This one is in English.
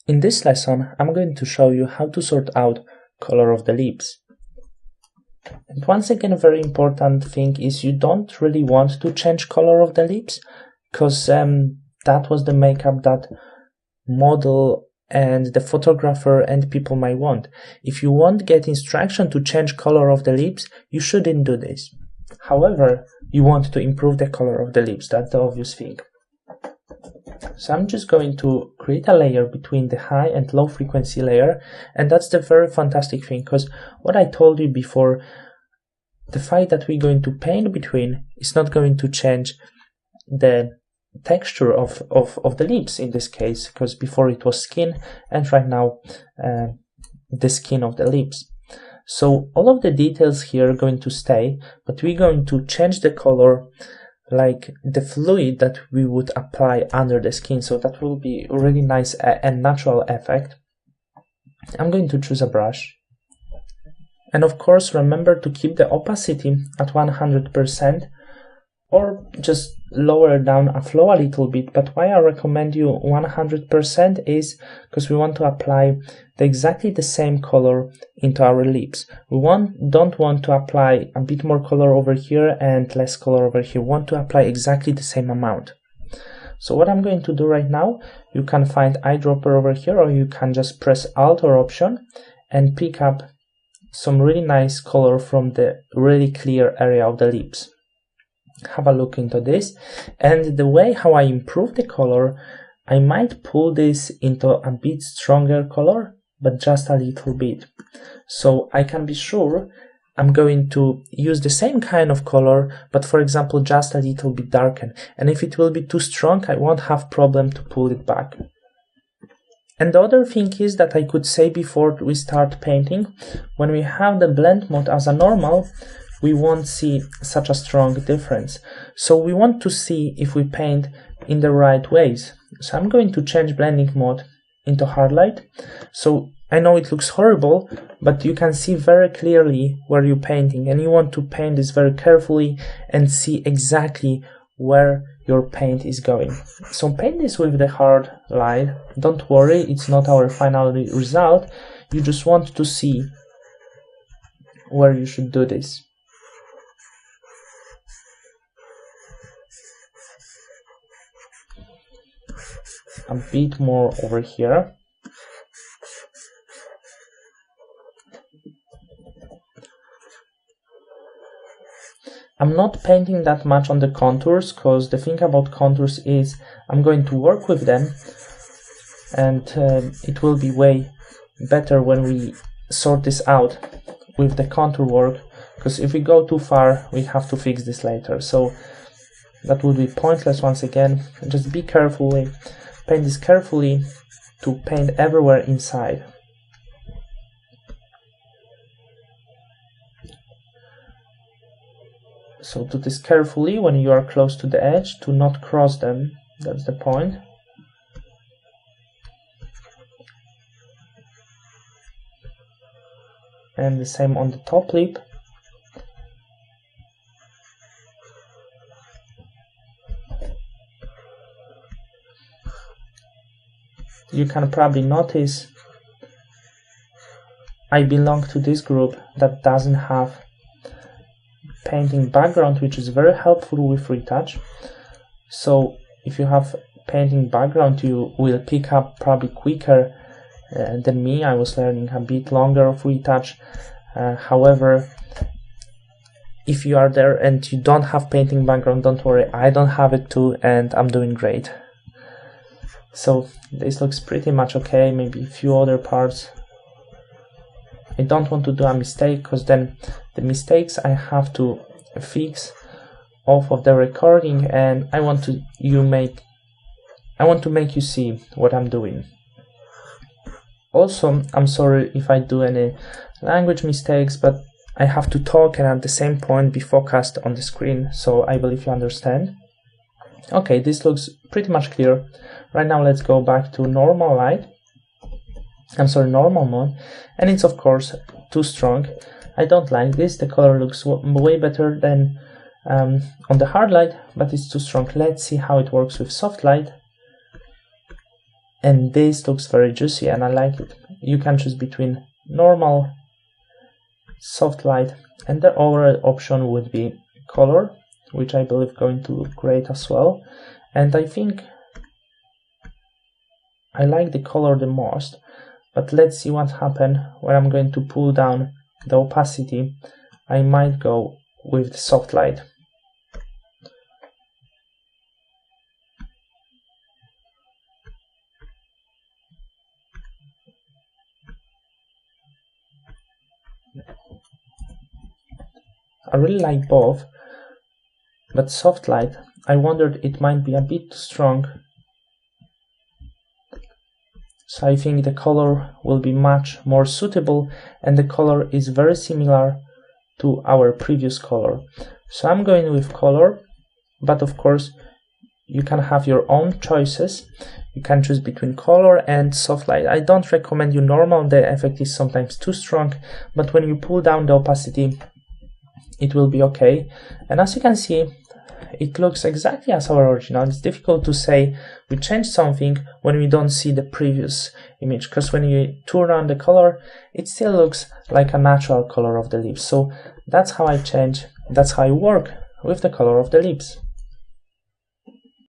In this lesson, I'm going to show you how to sort out color of the lips. And once again, a very important thing is you don't really want to change color of the lips, because that was the makeup that model and the photographer and people might want. If you won't get instruction to change color of the lips, you shouldn't do this. However, you want to improve the color of the lips, that's the obvious thing. So I'm just going to create a layer between the high and low frequency layer, and that's the very fantastic thing, because what I told you before, the fact that we're going to paint between is not going to change the texture of the lips in this case, because before it was skin and right now the skin of the lips. So all of the details here are going to stay, but we're going to change the color like the fluid that we would apply under the skin, so that will be a really nice and natural effect. I'm going to choose a brush, and of course remember to keep the opacity at 100%, or just lower down a flow a little bit. But why I recommend you 100% is because we want to apply exactly the same color into our lips. We don't want to apply a bit more color over here and less color over here. We want to apply exactly the same amount. So what I'm going to do right now, you can find eyedropper over here, or you can just press Alt or Option and pick up some really nice color from the really clear area of the lips. Have a look into this, and the way how I improve the color, I might pull this into a bit stronger color, but just a little bit, so I can be sure I'm going to use the same kind of color, but for example just a little bit darken, and if it will be too strong I won't have problem to pull it back. And the other thing is that I could say before we start painting, when we have the blend mode as a normal, we won't see such a strong difference. So we want to see if we paint in the right ways. So I'm going to change blending mode into hard light. So I know it looks horrible, but you can see very clearly where you're painting, and you want to paint this very carefully and see exactly where your paint is going. So paint this with the hard light. Don't worry, it's not our final result. You just want to see where you should do this. A bit more over here. I'm not painting that much on the contours, because the thing about contours is I'm going to work with them, and it will be way better when we sort this out with the contour work, because if we go too far we have to fix this later, so that would be pointless. Once again, just be careful. Paint this carefully to paint everywhere inside. So do this carefully when you are close to the edge, to not cross them, that's the point. And the same on the top lip. You can probably notice I belong to this group that doesn't have painting background, which is very helpful with retouch. So if you have painting background, you will pick up probably quicker than me. I was learning a bit longer of retouch. However, if you are there and you don't have painting background, don't worry, I don't have it too, and I'm doing great. So this looks pretty much okay, maybe a few other parts. I don't want to do a mistake, because then the mistakes I have to fix off of the recording, and I want to make you see what I'm doing. Also, I'm sorry if I do any language mistakes, but I have to talk and at the same point be focused on the screen, so I believe you understand. Okay, this looks pretty much clear. Right now let's go back to normal light. Normal mode, and it's of course too strong. I don't like this. The color looks way better than on the hard light, but it's too strong. Let's see how it works with soft light. and this looks very juicy and I like it. You can choose between normal, soft light, and the other option would be color, which I believe going to look great as well. And I think I like the color the most, but let's see what happens when I'm going to pull down the opacity. I might go with the soft light. I really like both, but soft light, I wondered it might be a bit too strong. So I think the color will be much more suitable, and the color is very similar to our previous color. So I'm going with color, but of course you can have your own choices. You can choose between color and soft light. I don't recommend you normal, the effect is sometimes too strong, but when you pull down the opacity, it will be okay. And as you can see, it looks exactly as our original. It's difficult to say we changed something when we don't see the previous image, because when you turn on the color, it still looks like a natural color of the lips. So that's how I change, that's how I work with the color of the lips.